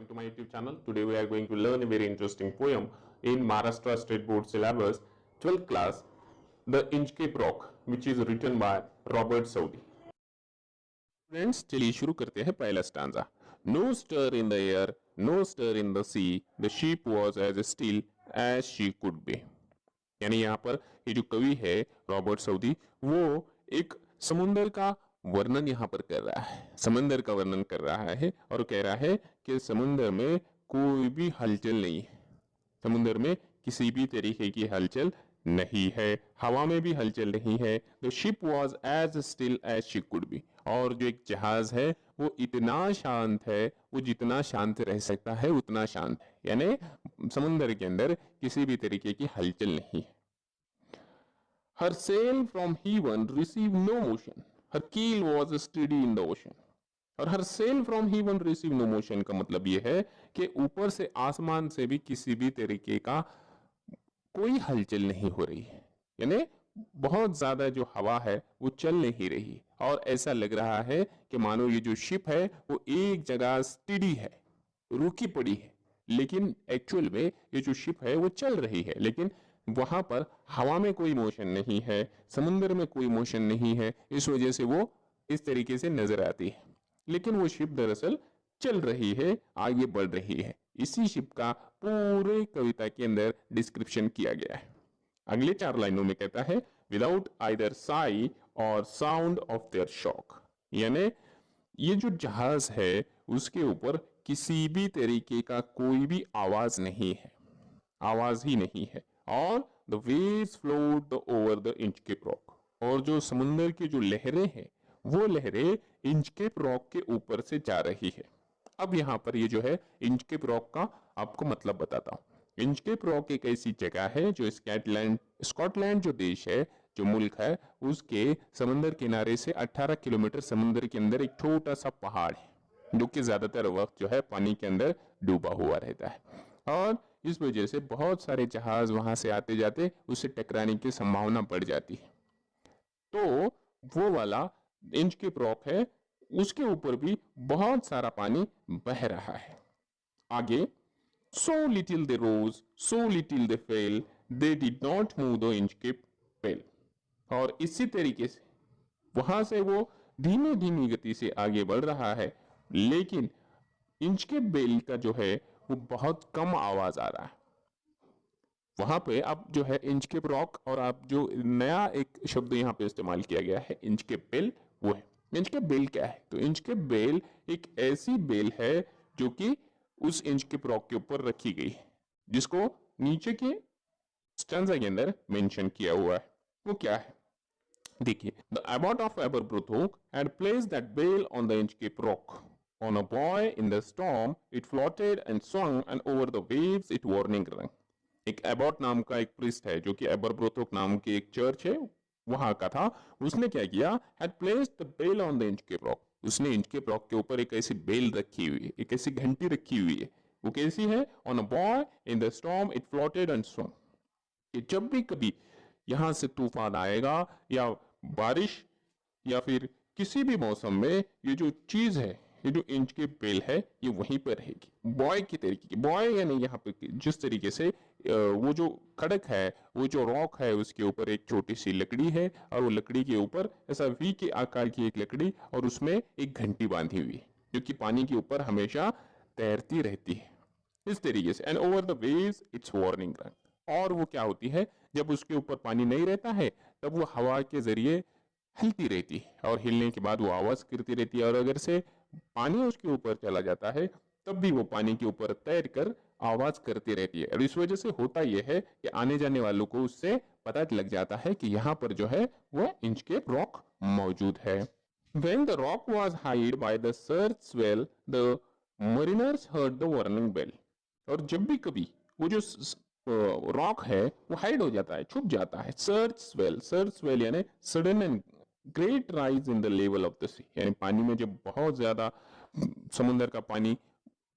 welcome to my YouTube channel. Today we are going to learn a very interesting poem in Maharashtra State Board syllabus 12th class, The Inchcape Rock, which is written by Robert Southey. Friends, चलिए शुरू करते हैं पहला stanza. No stir in the air, no stir in the sea, the ship was as still as she could be. यानी यहाँ पर ये जो कवि है रॉबर्ट सऊदी, वो एक समुंदर का वर्णन यहाँ पर कर रहा है, समंदर का वर्णन कर रहा है और कह रहा है कि समुंदर में कोई भी हलचल नहीं है, समुंदर में किसी भी तरीके की हलचल नहीं है, हवा में भी हलचल नहीं है. The ship was as still as she could be, और जो एक जहाज है वो इतना शांत है, वो जितना शांत रह सकता है उतना शांत है, यानी समुंदर के अंदर किसी भी तरीके की हलचल नहीं है. Her sail from heaven received no motion. Her keel was steady in the ocean. और her sail from heaven received no motion का मतलब ये है कि ऊपर से आसमान से भी किसी भी तरीके का कोई हलचल नहीं हो रही है, यानी बहुत ज्यादा जो हवा है वो चल नहीं रही और ऐसा लग रहा है कि मानो ये जो शिप है वो एक जगह स्टेडी है, रुकी पड़ी है, लेकिन एक्चुअल में ये जो शिप है वो चल रही है, लेकिन वहां पर हवा में कोई मोशन नहीं है, समुद्र में कोई मोशन नहीं है, इस वजह से वो इस तरीके से नजर आती है. लेकिन वो शिप दरअसल चल रही है, आगे बढ़ रही है. इसी शिप का पूरे कविता के अंदर डिस्क्रिप्शन किया गया है. अगले 4 लाइनों में कहता है विदाउट आइदर साई और साउंड ऑफ देयर शॉक, यानी ये जो जहाज है उसके ऊपर किसी भी तरीके का कोई भी आवाज नहीं है, आवाज ही नहीं है. और the waves float over the Inchcape rock, और जो समुंदर की जो लहरें हैं वो लहरें इंचकेप रॉक के ऊपर से जा रही है. अब यहाँ पर ये जो है इंचकेप रॉक का आपको मतलब बताता हूँ. इंचकेप रॉक एक ऐसी जगह है जो स्कॉटलैंड जो देश है, जो मुल्क है, उसके समंदर किनारे से 18 किलोमीटर समुद्र के अंदर एक छोटा सा पहाड़ है जो कि ज्यादातर वक्त जो है पानी के अंदर डूबा हुआ रहता है, और इस वजह से बहुत सारे जहाज वहां से आते जाते उससे टकराने की संभावना बढ़ जाती है. तो वो वाला इंचकेप रॉक है, उसके ऊपर भी बहुत सारा पानी बह रहा है. आगे so little they rose, so little they fell, they did not move the Inchcape Bell. और इसी तरीके से वहां से वो धीमी धीमी गति से आगे बढ़ रहा है, लेकिन इंचकेप बेल का जो है वो बहुत कम आवाज आ रहा है. वहां पे अब जो है इंचकेप रॉक और आप जो नया एक शब्द यहाँ पे इस्तेमाल किया गया है इंचकेप बेल, वो है. इंचकेप बेल क्या है? तो इंचकेप बेल एक ऐसी बेल है जो कि उस इंचकेप रॉक के ऊपर रखी गई है, जिसको नीचे के स्टैंजा के अंदर मेंशन किया हुआ है. वो क्या है देखिए. The abbot of Aberbrothok had placed that bell on the Inchcape rock. On a boy in the storm, it floated and swung, and over the waves it warning rang. एक एबॉट नाम का एक प्रिस्ट है जो कि एबरब्रोथोक नाम की एक चर्च है वहां का था. उसने क्या किया? had placed the bell on the Inchcape rock. उसने इंचकेप रॉक के ऊपर एक ऐसी बेल रखी हुई है, एक ऐसी घंटी रखी हुई है. वो कैसी है? On a boy in the storm it floated and swung. कि जब भी कभी यहां से तूफान आएगा या बारिश या फिर किसी भी मौसम में ये जो चीज है, ये जो इंचकेप बेल है, ये वहीं पर रहेगी. बॉय की तरीके की, बॉय यानी यहाँ पे जिस तरीके से वो जो खड़क है, वो जो रॉक है, उसके ऊपर एक छोटी सी लकड़ी है और वो लकड़ी के ऊपर ऐसा वी के आकार की एक लकड़ी और उसमें एक घंटी बांधी हुई है जो कि पानी के ऊपर हमेशा तैरती रहती है, इस तरीके से. And over the waves it's warning रंग. और वो क्या होती है, जब उसके ऊपर पानी नहीं रहता है तब वो हवा के जरिए हिलती रहती है और हिलने के बाद वो आवाज करती रहती है, और अगर से पानी उसके ऊपर चला जाता है तब भी वो पानी के ऊपर तैर कर आवाज करती रहती है. और इस वजह से होता यह है कि आने जाने वालों को उससे पता लग जाता है कि यहाँ पर जो है वो इंचकेप रॉक मौजूद है. When the rock was hid by the surge swell, the mariners heard the warning bell. और जब भी कभी वो जो रॉक है वो हाइड हो जाता है, छुप जाता है. सर्च स्वेल यानी sudden and great rise in the level of the sea, यानी पानी में जब बहुत ज्यादा समुद्र का पानी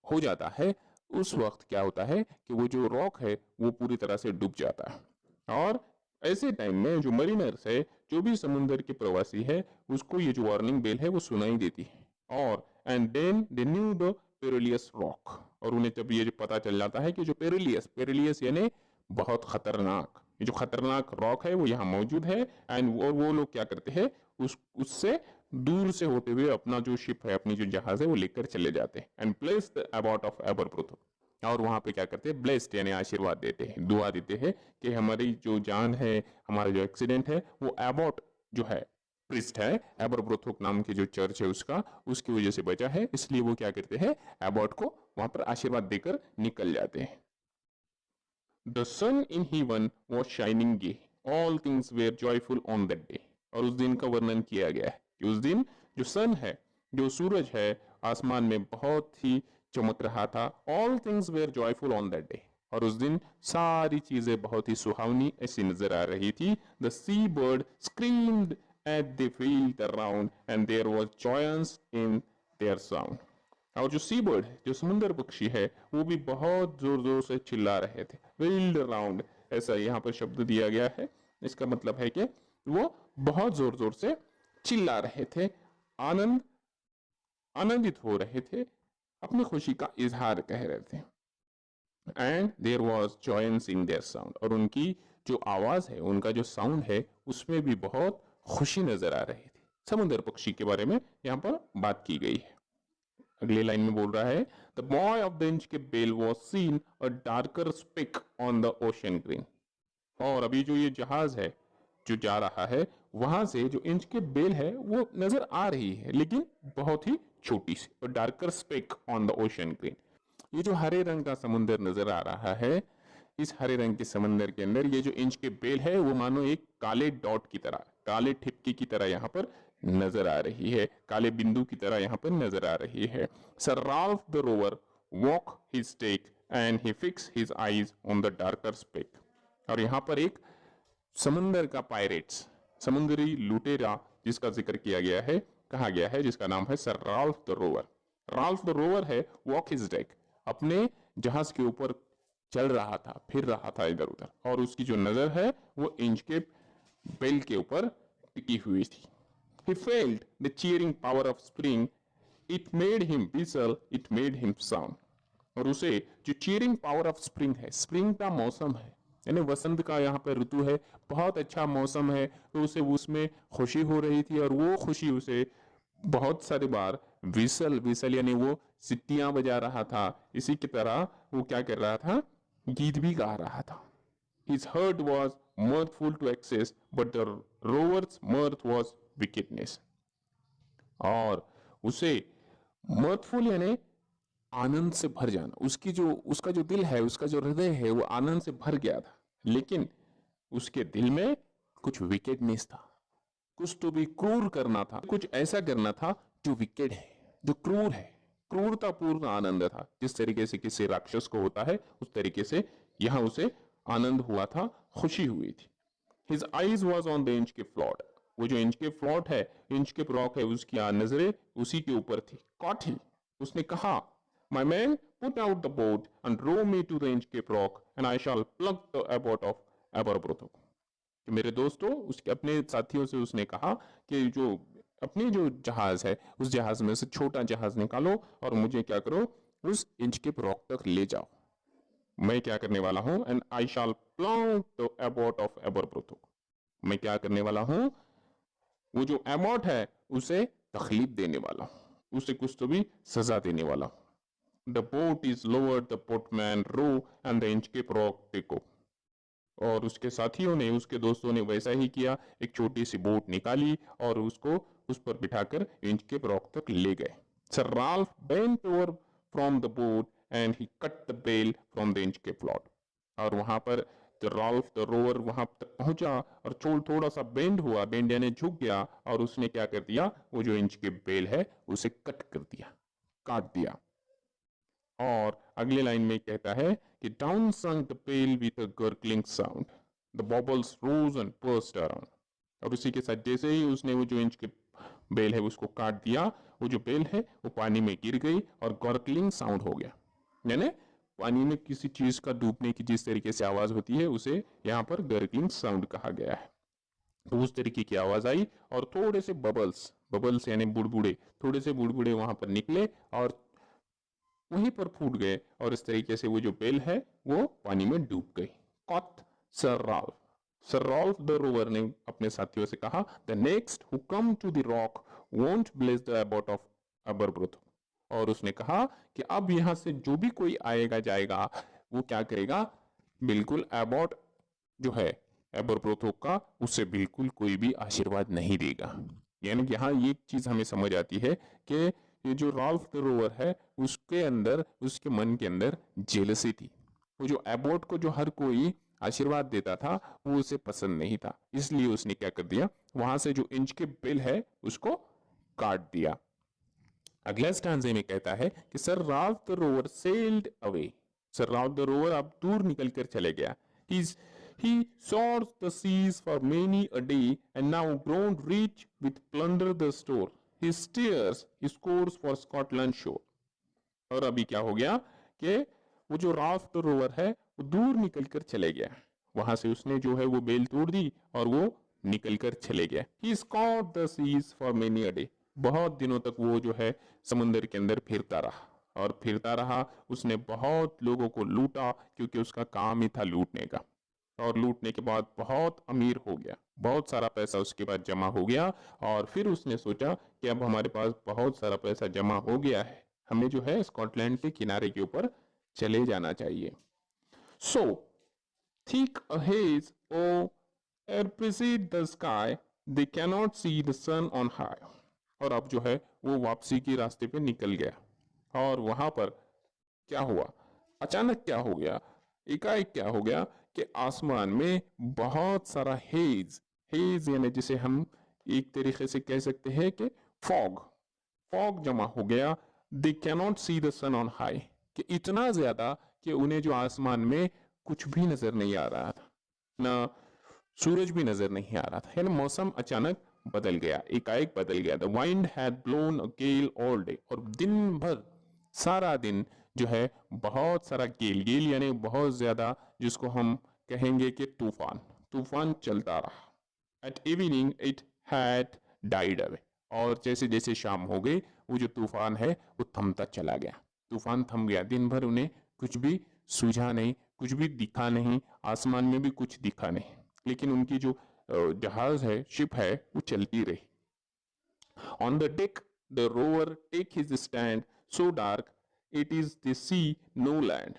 हो जाता है उस वक्त क्या होता है कि वो जो रॉक है वो पूरी तरह से डूब जाता है. और ऐसे टाइम में जो मरीनर्स है, जो भी समुद्र के प्रवासी है, उसको ये जो वार्निंग बेल है वो सुनाई देती है. और and then they knew the perilous rock, और उन्हें जब ये जो पता चल जाता है कि जो पेरिलियस पेरिलियस यानी बहुत खतरनाक, ये जो खतरनाक रॉक है वो यहाँ मौजूद है, एंड वो लोग क्या करते हैं उससे दूर से होते हुए अपना जो शिप है, अपनी जो जहाज है वो लेकर चले जाते हैं, and place the abbot of Aberbrothok, और वहां पे क्या करते हैं ब्लेस्ड यानी आशीर्वाद देते हैं, दुआ देते हैं कि हमारी जो जान है, हमारा जो एक्सीडेंट है वो एबॉट जो है प्रिस्ट है, एबरब्रोथोक नाम की जो चर्च है उसकी वजह से बचा है, इसलिए वो क्या करते हैं एबॉट को वहां पर आशीर्वाद देकर निकल जाते हैं। The sun in heaven was shining gay, all things were joyful on that day। और उस दिन का वर्णन किया गया है कि उस दिन जो सन है, जो सूरज है, आसमान में बहुत ही चमक रहा था। All things were joyful on that day, और उस दिन सारी चीजें बहुत ही सुहावनी ऐसी नजर आ रही थी। The sea bird screamed at the field around and there was joyance in their sound. और जो सी बर्ड है, जो समुद्र पक्षी है, वो भी बहुत जोर जोर से चिल्ला रहे थे। फील्ड अराउंड ऐसा यहाँ पर शब्द दिया गया है, इसका मतलब है कि वो बहुत जोर जोर से चिल्ला रहे थे, आनंदित हो रहे थे, अपनी खुशी का इजहार कह रहे थे। And there was joyance in their sound, और उनकी जो आवाज है, उनका जो साउंड है, उसमें भी बहुत खुशी नजर आ रही थी। समुद्र पक्षी के बारे में यहाँ पर बात की गई है। अगली लाइन में बोल रहा है the buoy of the Inchcape bell was seen a darker speck on the ocean green. और अभी जो ये जहाज है जो जा रहा है, वहां से जो इंचकेप बेल है वो नजर आ रही है, लेकिन बहुत ही छोटी सी, और darker speck on the ocean green. ये जो हरे रंग का समुंदर नजर आ रहा है, इस हरे रंग के समंदर के अंदर ये जो इंचकेप बेल है वो मानो एक काले डॉट की तरह, काले ठिपके की तरह यहाँ पर नजर आ रही है, काले बिंदु की तरह यहाँ पर नजर आ रही है। Sir Ralph the rover walk his deck and he fix his eyes on the darker speck. और यहाँ पर एक समंदर का पायरेट्स, समुद्री लुटेरा जिसका जिक्र किया गया है, कहा गया है, जिसका नाम है sir Ralph the rover. Ralph the rover है वॉक हिज डेक, अपने जहाज के ऊपर चल रहा था, फिर रहा था इधर उधर, और उसकी जो नजर है वो इंचकेप बेल के ऊपर टिकी हुई थी। He felt the cheering power of spring. It made him whistle, it made him sound. और उसे जो चीयरिंग पावर ऑफ स्प्रिंग है, स्प्रिंग का मौसम है, यानी वसंत का यहाँ पे ऋतु है, बहुत अच्छा मौसम है, तो उसे उसमें खुशी हो रही थी, और वो खुशी उसे बहुत सारी बार विसल विसल यानी वो सिट्टियां बजा रहा था, इसी की तरह वो क्या कर रहा था, गीत भी गा रहा था। His heart was mirthful to excess, but the rover's mirth was wickedness। और उसे mirthful यानी आनंद से भर जाना, उसका जो दिल है, उसका जो हृदय है, वो आनंद से भर गया था, लेकिन उसके दिल में कुछ विकेडनेस था, कुछ तो भी क्रूर करना था, कुछ ऐसा करना था जो विकेड है, जो क्रूर है, क्रूरतापूर्ण आनंद था। जिस तरीके से किसी राक्षस को होता है, उस तरीके से यहां उसे आनंद हुआ था, खुशी हुई थी। His eyes was on the Inchcape float। वो जो इंचकेप फ्लॉट है, इंचकेप रॉक है, उसकी नजरें उसी के ऊपर थी। Caught him, उसने कहा, My man, put out the boat and row me to the Inchcape rock, and I shall pluck the abbot of Aberbrothock। कि मेरे दोस्तों, उसके अपने साथियों से उसने कहा कि जो अपनी जो जहाज है, उस जहाज में से छोटा जहाज निकालो और मुझे क्या करो, उस इंचकेप रॉक तक ले जाओ। मैं क्या करने वाला हूं, and I shall plunge the abbot of Aberbrothok. मैं क्या करने वाला हूं, वो जो एबॉट है उसे तकलीफ देने वाला हूं, उसे कुछ तो भी सजा देने वाला हूं। The boat is lowered, the boatman row and the Inchcape rock take off। और उसके साथियों ने, उसके दोस्तों ने वैसा ही किया, एक छोटी सी बोट निकाली और उसको उस पर बिठाकर इंचकेप रॉक तक ले गए। Sir Ralph bent over from the boat and he cut the bale from the Inchcape float। और वहां पर जो राल्फ द रोवर वहां तक पहुंचा और थोड़ा सा बेंड हुआ, बेंड यानी झुक गया, और उसने क्या कर दिया, वो जो इंचकेप बेल है उसे कट कर दिया, काट दिया। और अगले लाइन में कहता है कि down sunk the bell with a gurgling sound, the bubbles rose and burst around. और उसी के साथ जैसे ही उसने वो जो इंच के बेल है उसको काट दिया, वो जो बेल है वो पानी में गिर गई और गर्कलिंग साउंड हो गया, यानी पानी में किसी चीज का डूबने की जिस तरीके से आवाज होती है उसे यहाँ पर गर्कलिंग साउंड कहा गया है। तो उस तरीके की आवाज आई और थोड़े से बबल्स, बबल्स यानी बुड़बुड़े, थोड़े से बुड़बुड़े वहां पर निकले और वहीं पर फूट गए और इस तरीके से वो जो बेल है वो पानी में डूब गई। Quoth sir Ralph. Sir Ralph the rover ने अपने साथियों से कहा, the next who come to the rock won't bless the abbot of Aberbrothok. और उसने कहा कि अब यहां से जो भी कोई आएगा जाएगा वो क्या करेगा, बिल्कुल अबाउट जो है एबरब्रोथो का उससे बिल्कुल कोई भी आशीर्वाद नहीं देगा। यानी कि यहाँ ये चीज हमें समझ आती है कि ये जो राल्फ द रोवर है उसके अंदर, उसके मन के अंदर जेलसी थी। वो जो एबोट को जो हर कोई आशीर्वाद देता था वो उसे पसंद नहीं था, इसलिए उसने क्या कर दिया, वहां से जो इंच के बिल है उसको काट दिया। अगला स्टांजे में कहता है कि sir Ralph the rover sailed away. Sir Ralph the rover अब दूर निकल कर चले गया। He soared the seas for many a day and now grown rich with plunder the store. He steers his course for Scotland shore. और अभी क्या हो गया कि वो जो राल्फ द रोवर है वो दूर निकल कर चले गया। वहां से उसने जो है वो बेल तोड़ दी और वो निकल कर चले गया। He scoured the seas for many a day. बहुत दिनों तक वो जो है समुद्र के अंदर फिरता रहा और फिरता रहा। उसने बहुत लोगों को लूटा क्योंकि उसका काम ही था लूटने का। और लूटने के बाद बहुत अमीर हो गया, बहुत सारा पैसा उसके बाद जमा हो गया। और फिर उसने सोचा कि अब हमारे पास बहुत सारा पैसा जमा हो गया है, हमें जो है स्कॉटलैंड के किनारे के ऊपर चले जाना चाहिए। So thick a haze o'erspread the sky they cannot see the sun on high. और अब जो है वो वापसी के रास्ते पे निकल गया और वहां पर क्या हुआ, अचानक क्या हो गया, एकाएक क्या हो गया कि आसमान में बहुत सारा हेज, हेज यानी जिसे हम एक तरीके से कह सकते हैं कि फॉग, फॉग जमा हो गया। They cannot see the sun on high, कि इतना ज्यादा कि उन्हें जो आसमान में कुछ भी नजर नहीं आ रहा था, ना सूरज भी नजर नहीं आ रहा था। यानी मौसम अचानक बदल गया, एकाएक बदल गया। The wind had blown a gale all day, और दिन भर सारा दिन जो है बहुत सारा गेल, गेल यानी बहुत ज्यादा जिसको हम कहेंगे कि तूफान, तूफान चलता रहा। At evening it had died away, और जैसे जैसे शाम हो गई वो जो तूफान है वो थमता चला गया, तूफान थम गया। दिन भर उन्हें कुछ भी सूझा नहीं, कुछ भी दिखा नहीं, आसमान में भी कुछ दिखा नहीं, लेकिन उनकी जो जहाज है, शिप है, वो चलती रही। On the deck the rover take his stand so dark it is the sea no land.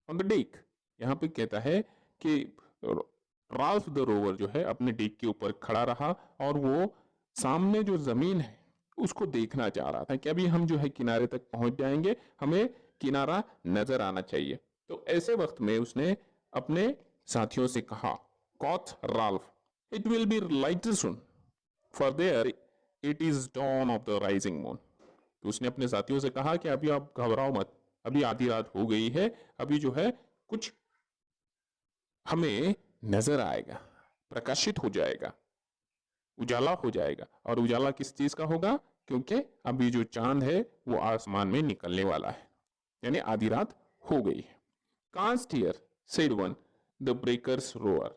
On the deck यहाँ पे कहता है कि राल्फ द रोवर जो है अपने डेक के ऊपर खड़ा रहा और वो सामने जो जमीन है उसको देखना चाह रहा था कि अभी हम जो है किनारे तक पहुंच जाएंगे, हमें किनारा नजर आना चाहिए। तो ऐसे वक्त में उसने अपने साथियों से कहा, quoth Ralph it will be lighter soon for there it is dawn of the rising moon. तो उसने अपने साथियों से कहा कि अभी आप घबराओ मत, अभी आधी रात हो गई है, अभी जो है कुछ हमें नजर आएगा, प्रकाशित हो जाएगा, उजाला हो जाएगा। और उजाला किस चीज का होगा, क्योंकि अभी जो चांद है वो आसमान में निकलने वाला है, यानी आधी रात हो गई है। Canst hear said one the breakers roar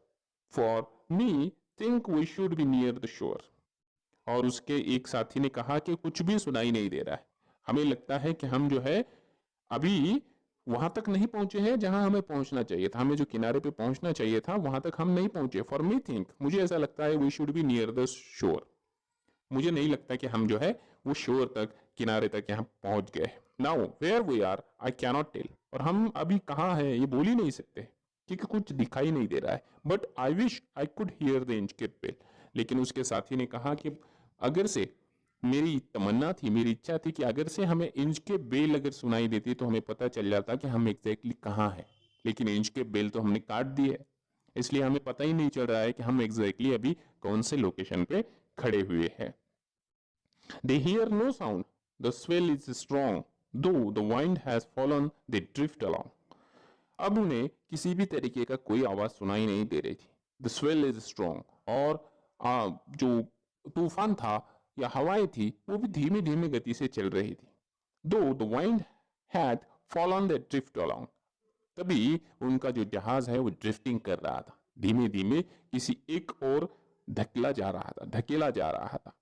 for me think we should be near the shore. और उसके एक साथी ने कहा कि कुछ भी सुनाई नहीं दे रहा है, हमें लगता है कि हम जो है अभी वहां तक नहीं पहुंचे हैं जहां हमें पहुंचना चाहिए था, हमें जो किनारे पे पहुंचना चाहिए था वहां तक हम नहीं पहुंचे। फॉर मी थिंक, मुझे ऐसा लगता है we should be near the shore, मुझे नहीं लगता कि हम जो है वो शोर तक, किनारे तक यहाँ पहुंच गए। Now where we are I cannot tell, और हम अभी कहाँ हैं ये बोल ही नहीं सकते क्योंकि कुछ दिखाई नहीं दे रहा है। But I wish I could hear the Inchcape bell. लेकिन उसके साथी ने कहा कि अगर से मेरी तमन्ना थी, मेरी इच्छा थी कि अगर से हमें इंच के बेल अगर सुनाई देती तो हमें पता चल जाता कि हम एग्जैक्टली कहाँ हैं। लेकिन इंच के बेल तो हमने काट दिए, इसलिए हमें पता ही नहीं चल रहा है कि हम एग्जैक्टली अभी कौन से लोकेशन पे खड़े हुए हैं। They hear no sound, the swell is strong, though the wind has fallen, they drift along. अब उन्हें किसी भी तरीके का कोई आवाज सुनाई नहीं दे रही थी। The swell is strong, और जो तूफान था या हवाएं थी वो भी धीमे धीमे गति से चल रही थी। Though the wind had fallen, they drift along. तभी उनका जो जहाज है वो ड्रिफ्टिंग कर रहा था, धीमे धीमे किसी एक और धकेला जा रहा था, धकेला जा रहा था।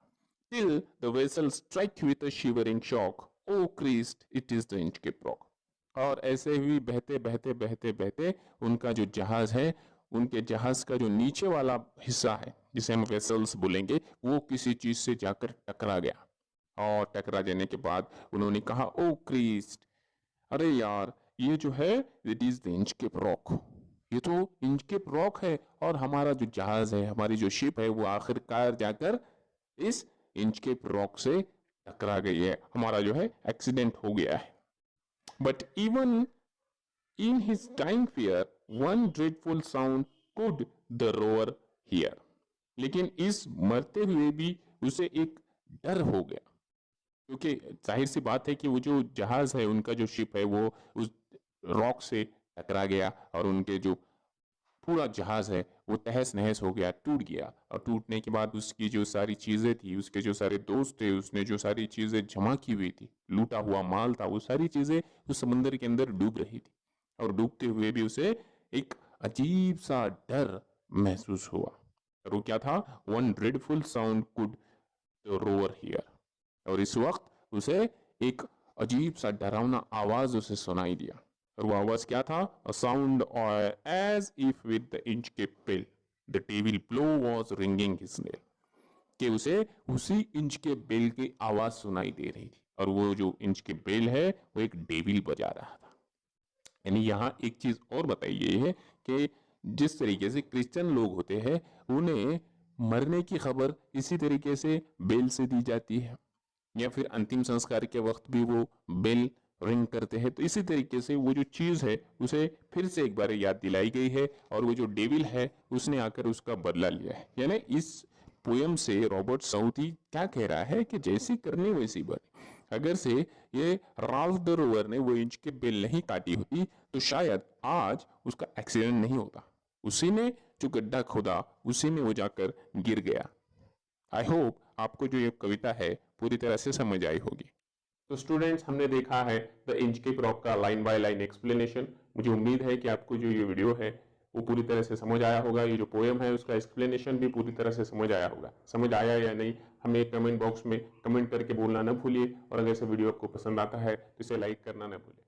Till the vessel struck with a shivering shock O Christ it is the Inchcape rock. और ऐसे ही बहते बहते बहते बहते उनका जो जहाज है, उनके जहाज का जो नीचे वाला हिस्सा है जिसे हम वेसल्स बोलेंगे, वो किसी चीज से जाकर टकरा गया। और टकरा जाने के बाद उन्होंने कहा ओ क्रिस्ट, अरे यार ये जो है it is the Inchcape rock, ये तो इंचकेप रॉक है और हमारा जो जहाज है, हमारी जो शिप है, वो आखिरकार जाकर इस इंचकेप रॉक से टकरा गई है, हमारा जो है एक्सीडेंट हो गया है। But even in his time fear one dreadful sound could the row or here. लेकिन इस मरते हुए भी उसे एक डर हो गया, क्योंकि जाहिर सी बात है कि वो जो जहाज है, उनका जो शिप है, वो उस रॉक से टकरा गया और उनके जो पूरा जहाज है वो तहस नहस हो गया, टूट गया। और टूटने के बाद उसकी जो सारी चीजें थी, उसके जो सारे दोस्त थे, उसने जो सारी चीजें जमा की हुई थी, लूटा हुआ माल था, वो सारी चीजें उस समंदर के अंदर डूब रही थी। और डूबते हुए भी उसे एक अजीब सा डर महसूस हुआ। और वो क्या था? One dreadful sound could row or here. और इस वक्त उसे एक अजीब सा डरावना आवाज उसे सुनाई दिया। और वो आवाज क्या था? A sound as if with the Inchcape bell the devil blow was ringing his knell. कि उसे उसी इंच के बेल की आवाज सुनाई दे रही थी, और वो जो इंच के बेल है वो एक डेविल बजा रहा था। यानी यहाँ एक चीज और बताई गई है कि जिस तरीके से क्रिश्चियन लोग होते हैं, उन्हें मरने की खबर इसी तरीके से बेल से दी जाती है, या फिर अंतिम संस्कार के वक्त भी वो बेल रिंग करते हैं। तो इसी तरीके से वो जो चीज है उसे फिर से एक बार याद दिलाई गई है, और वो जो डेविल है उसने आकर उसका बदला लिया है। यानी इस पोयम से रॉबर्ट साउथी क्या कह रहा है कि जैसी करनी वैसी बनी। अगर से ये राल्फ द रोवर ने वो इंच के बेल नहीं काटी होती तो शायद आज उसका एक्सीडेंट नहीं होता। उसी ने जो गड्ढा खोदा उसी में वो जाकर गिर गया। आई होप आपको जो ये कविता है पूरी तरह से समझ आई होगी। तो स्टूडेंट्स, हमने देखा है द इंचकेप रॉक का लाइन बाय लाइन एक्सप्लेनेशन। मुझे उम्मीद है कि आपको जो ये वीडियो है वो पूरी तरह से समझ आया होगा। ये जो पोएम है उसका एक्सप्लेनेशन भी पूरी तरह से समझ आया होगा। समझ आया या नहीं, हमें कमेंट बॉक्स में कमेंट करके बोलना न भूलिए। और अगर ऐसा वीडियो आपको पसंद आता है तो इसे लाइक करना न भूलिए।